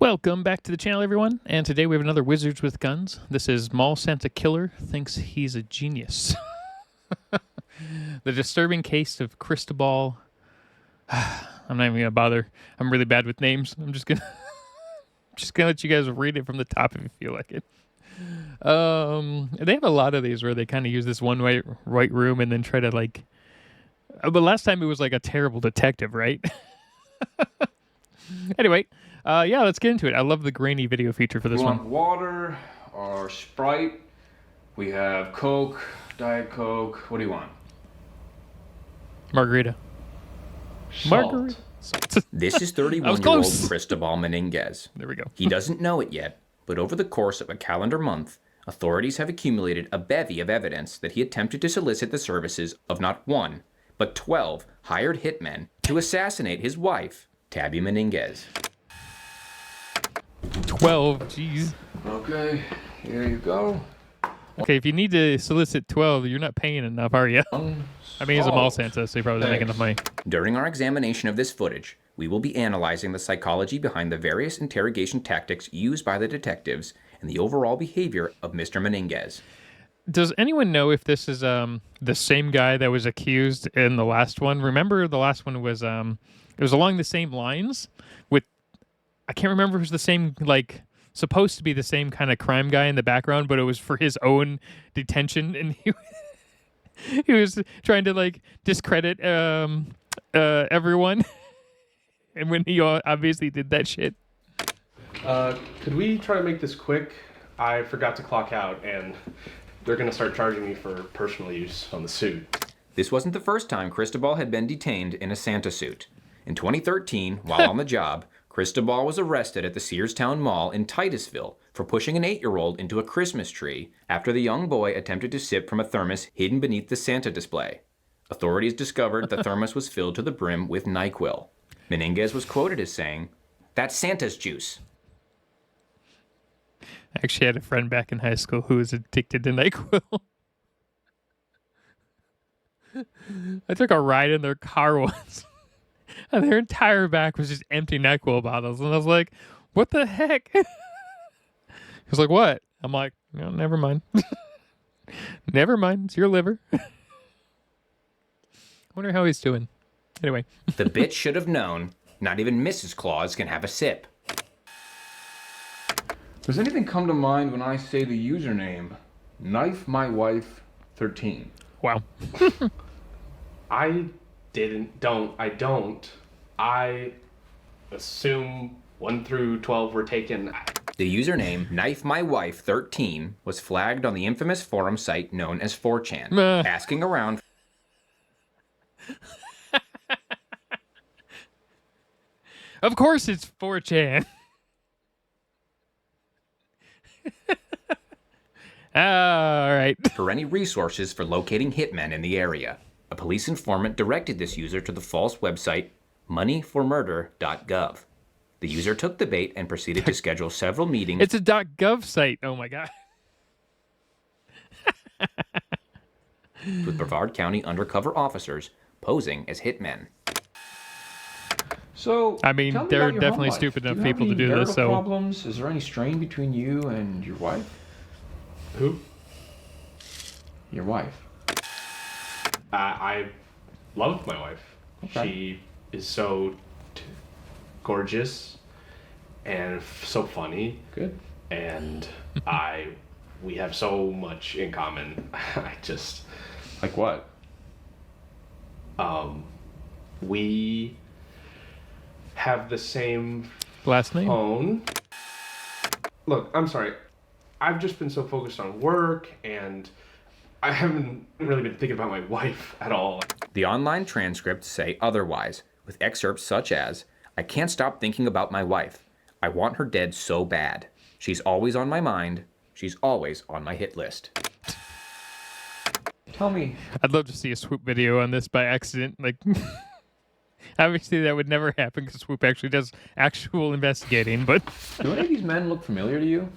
Welcome back to the channel, everyone. And today we have another Wizards with Guns. This is Mall Santa Killer thinks he's a genius. The disturbing case of Cristobal. I'm not even gonna bother. I'm really bad with names. I'm just gonna let you guys read it from the top if you feel like it. They have a lot of these where they kind of use this one white room and then try to like. But last time it was like a terrible detective, right? Anyway, yeah, let's get into it. I love the grainy video feature for this one. We want water or Sprite. We have Coke, Diet Coke. What do you want? Margarita. Salt. Margarita. This is 31-year-old Cristobal Meninguez. There we go. He doesn't know it yet, but over the course of a calendar month, authorities have accumulated a bevy of evidence that he attempted to solicit the services of not one, but 12 hired hitmen to assassinate his wife, Tabby Meninguez. 12, jeez. Okay, here you go. Okay, if you need to solicit 12, you're not paying enough, are you? I mean, he's a mall Santa, so he probably doesn't make enough money. During our examination of this footage, we will be analyzing the psychology behind the various interrogation tactics used by the detectives and the overall behavior of Mr. Meninguez. Does anyone know if this is the same guy that was accused in the last one? Remember, the last one was it was along the same lines with, I can't remember if it was the same, like, supposed to be the same kind of crime guy in the background, but it was for his own detention, and he was trying to like discredit everyone. And when he obviously did that shit. Could we try to make this quick? I forgot to clock out, and they're going to start charging me for personal use on the suit. This wasn't the first time Cristobal had been detained in a Santa suit. In 2013, while on the job, Cristobal was arrested at the Searstown Mall in Titusville for pushing an 8-year-old into a Christmas tree after the young boy attempted to sip from a thermos hidden beneath the Santa display. Authorities discovered the thermos was filled to the brim with NyQuil. Meninguez was quoted as saying, "That's Santa's juice." I actually had a friend back in high school who was addicted to NyQuil. I took a ride in their car once, and their entire back was just empty NyQuil bottles. And I was like, what the heck? He was like, what? I'm like, no, never mind. Never mind. It's your liver. I wonder how he's doing. Anyway. The bitch should have known. Not even Mrs. Claus can have a sip. Does anything come to mind when I say the username? Knife my wife 13. Wow. I don't. I assume 1 through 12 were taken. The username KnifeMyWife13 was flagged on the infamous forum site known as 4chan, asking around. Of course it's 4chan. All right. For any resources for locating hitmen in the area. A police informant directed this user to the false website moneyformurder.gov. The user took the bait and proceeded to schedule several meetings. It's a .gov site. Oh my god. With Brevard County undercover officers posing as hitmen. So, I mean, tell me they're about your definitely home life. stupid enough Do you have people to any do this, marital so- problems? Is there any strain between you and your wife? Who? Your wife. I love my wife. Okay. She is so gorgeous and so funny. Good. And we have so much in common. Like what? We have the same Last name? phone. Look, I'm sorry. I've just been so focused on work, and I haven't really been thinking about my wife at all. The online transcripts say otherwise, with excerpts such as, "I can't stop thinking about my wife. I want her dead so bad. She's always on my mind. She's always on my hit list." Tell me. I'd love to see a Swoop video on this by accident. Like, obviously that would never happen because Swoop actually does actual investigating, but... Do any of these men look familiar to you?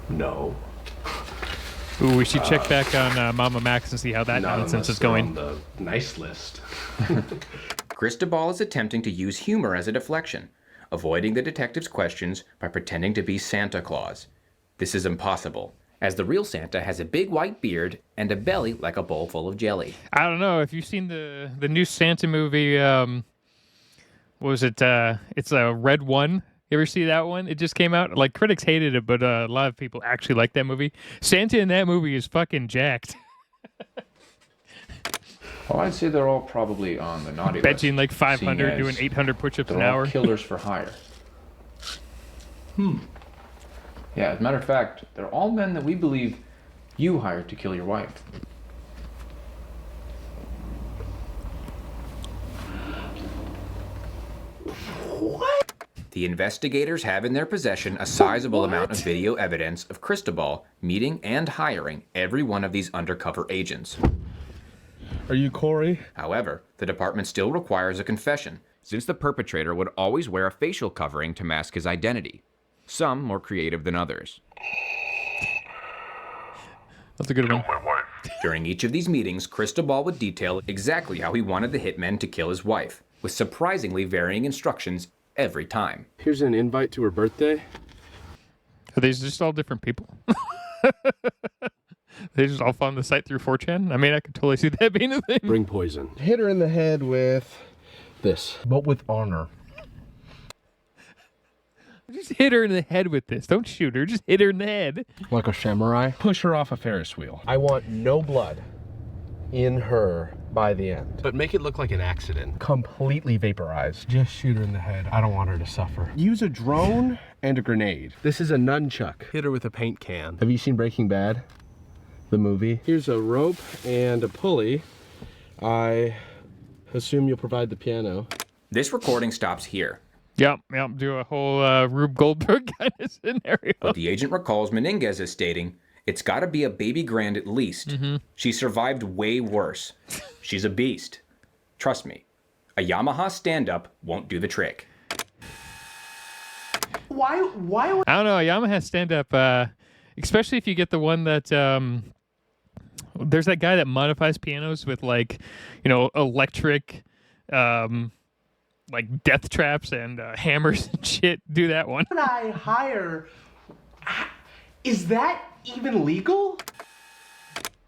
No. Ooh, we should check back on Mama Max and see how that Not nonsense unless is they're going. on the nice list. Cristobal is attempting to use humor as a deflection, avoiding the detective's questions by pretending to be Santa Claus. This is impossible, as the real Santa has a big white beard and a belly like a bowl full of jelly. I don't know if you've seen the new Santa movie. What was it? It's a Red One. You ever see that one? It just came out. Like, critics hated it, but a lot of people actually like that movie. Santa in that movie is fucking jacked. Well, I'd say they're all probably on the naughty list. Benching like 500, seeing doing as 800 push-ups they're an all hour. killers for hire. Yeah, as a matter of fact, they're all men that we believe you hired to kill your wife. The investigators have in their possession a sizable amount of video evidence of Cristobal meeting and hiring every one of these undercover agents. Are you Corey? However, the department still requires a confession, since the perpetrator would always wear a facial covering to mask his identity, some more creative than others. That's a good one. During each of these meetings, Cristobal would detail exactly how he wanted the hitmen to kill his wife, with surprisingly varying instructions every time. Here's an invite to her birthday. Are these just all different people? They just all found the site through 4chan? I mean, I could totally see that being a thing. Bring poison. Hit her in the head with this, but with honor. Just hit her in the head with this. Don't shoot her. Just hit her in the head. Like a samurai. Push her off a Ferris wheel. I want no blood in her by the end. But make it look like an accident. Completely vaporized. Just shoot her in the head. I don't want her to suffer. Use a drone and a grenade. This is a nunchuck. Hit her with a paint can. Have you seen Breaking Bad? The movie? Here's a rope and a pulley. I assume you'll provide the piano. This recording stops here, Yep. Do a whole Rube Goldberg kind of scenario. but the agent recalls Meninguez as stating, "It's gotta be a baby grand at least. She survived way worse. She's a beast. Trust me, a Yamaha stand-up won't do the trick." Why? I don't know. Yamaha stand-up, especially if you get the one that... there's that guy that modifies pianos with, like, you know, electric... like death traps and hammers and shit. Do that one. Would I hire? Is that even legal?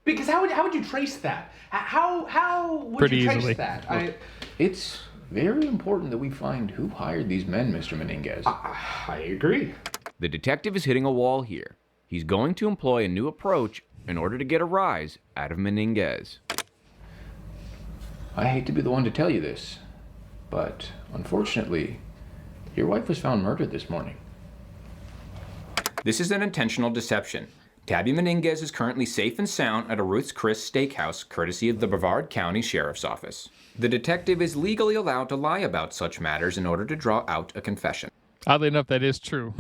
Because how would you trace that? How would Pretty you trace easily. that? It's very important that we find who hired these men, Mr. Meninguez. I agree. The detective is hitting a wall here. He's going to employ a new approach in order to get a rise out of Meninguez. I hate to be the one to tell you this, but unfortunately, your wife was found murdered this morning. This is an intentional deception. Tabby Meninguez is currently safe and sound at a Ruth's Chris steakhouse, courtesy of the Brevard County Sheriff's Office. The detective is legally allowed to lie about such matters in order to draw out a confession. Oddly enough, that is true.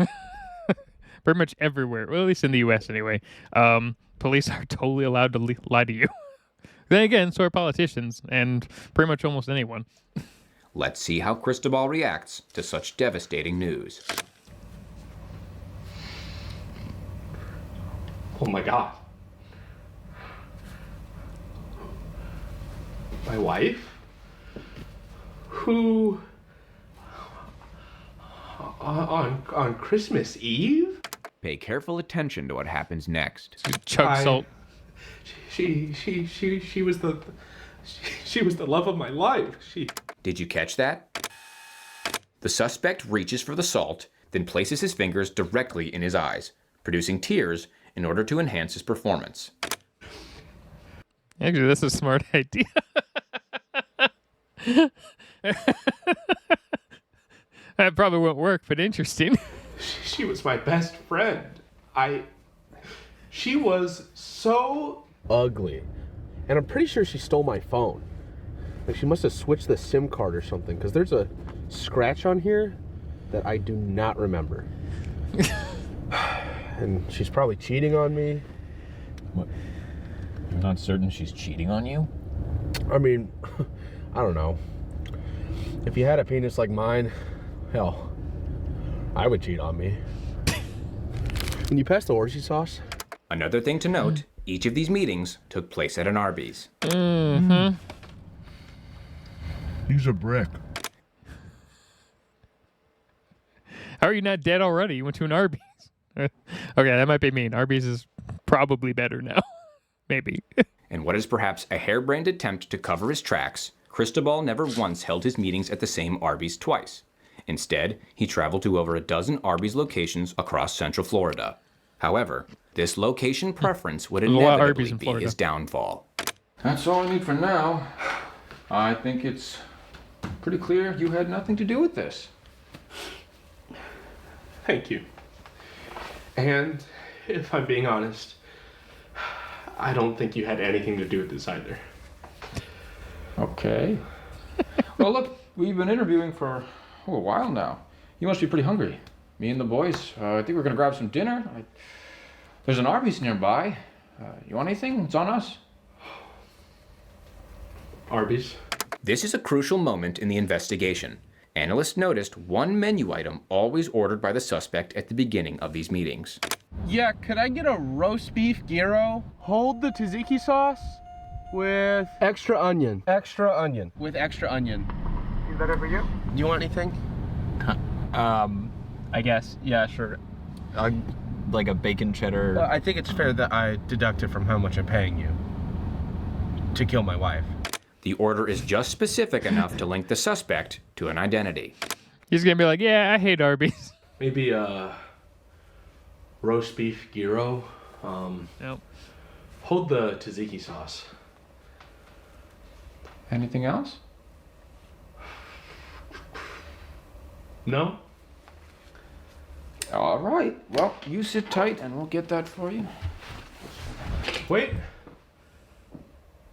Pretty much everywhere, well, at least in the U.S. anyway. Police are totally allowed to lie to you. Then again, so are politicians, and pretty much almost anyone. Let's see how Cristobal reacts to such devastating news. Oh my god. My wife? Who on Christmas Eve? Pay careful attention to what happens next. Chug salt. She was the love of my life. Did you catch that? The suspect reaches for the salt, then places his fingers directly in his eyes, producing tears in order to enhance his performance. Actually, that's a smart idea. That probably won't work, but interesting. She was my best friend. She was so Ugly. And I'm pretty sure she stole my phone. Like, she must have switched the SIM card or something, because there's a scratch on here that I do not remember. And she's probably cheating on me. What? You're not certain she's cheating on you? I mean, I don't know. If you had a penis like mine, hell, I would cheat on me. Can you pass the orgy sauce? Another thing to note, each of these meetings took place at an Arby's. He's a brick. How are you not dead already? You went to an Arby's. Okay, that might be mean. Arby's is probably better now. Maybe. In what is perhaps a harebrained attempt to cover his tracks, Cristobal never once held his meetings at the same Arby's twice. Instead, he traveled to over a dozen Arby's locations across Central Florida. However, this location preference would There's a lot of inevitably Arby's in be Florida. his downfall. That's all I need for now. I think it's pretty clear you had nothing to do with this. Thank you. And if I'm being honest, I don't think you had anything to do with this either. Okay. Well, look, we've been interviewing for a while now. You must be pretty hungry. Me and the boys, I think we're gonna grab some dinner. There's an Arby's nearby. You want anything? It's on us. Arby's? This is a crucial moment in the investigation. Analysts noticed one menu item always ordered by the suspect at the beginning of these meetings. Yeah, could I get a roast beef gyro? Hold the tzatziki sauce with extra onion. Extra onion. With extra onion. Is that it for you? Do you want anything? I guess. Yeah, sure. Like a bacon cheddar. I think it's fair that I deduct it from how much I'm paying you to kill my wife. The order is just specific enough to link the suspect to an identity. He's going to be like, yeah, I hate Arby's. Maybe roast beef gyro. Nope. Hold the tzatziki sauce. Anything else? No? All right. Well, you sit tight and we'll get that for you. Wait.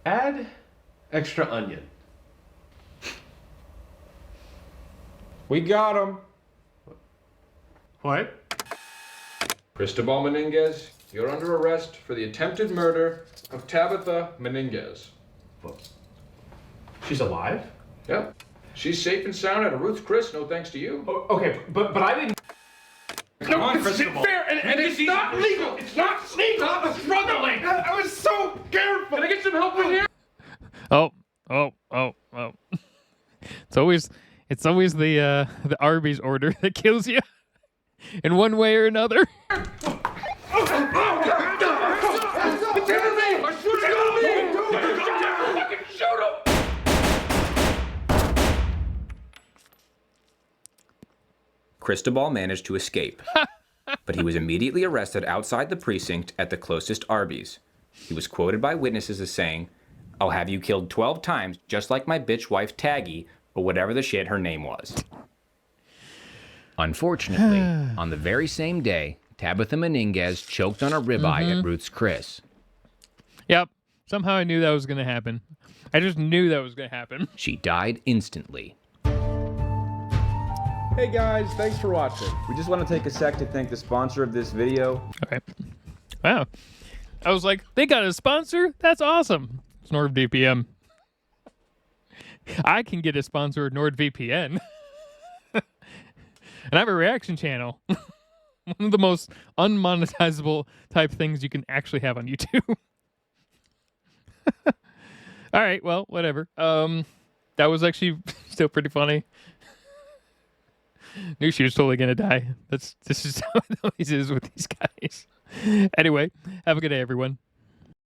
Add extra onion. We got him. What? Cristobal Meninguez, you're under arrest for the attempted murder of Tabitha Meninguez. She's alive? Yep. She's safe and sound at a Ruth's Chris, no thanks to you. Okay, but I didn't. Come on, it's Cristobal. fair, and it's not legal. It's not legal. I'm struggling. I was so careful. Can I get some help in here? Oh. It's always the Arby's order that kills you in one way or another. Cristobal managed to escape, but he was immediately arrested outside the precinct at the closest Arby's. He was quoted by witnesses as saying, "I'll have you killed 12 times, just like my bitch wife Taggy, or whatever the shit her name was." Unfortunately, on the very same day, Tabitha Meninguez choked on a ribeye at Ruth's Chris. Yep. Somehow I knew that was going to happen. I just knew that was going to happen. She died instantly. Hey guys, thanks for watching. We just want to take a sec to thank the sponsor of this video. Okay. Wow. I was like, they got a sponsor? That's awesome. It's NordVPN. I can get a sponsor at NordVPN. And I have a reaction channel. One of the most unmonetizable type things you can actually have on YouTube. All right, well, whatever. That was actually still pretty funny. Knew she was totally gonna die. This is how it always is with these guys. Anyway, have a good day, everyone.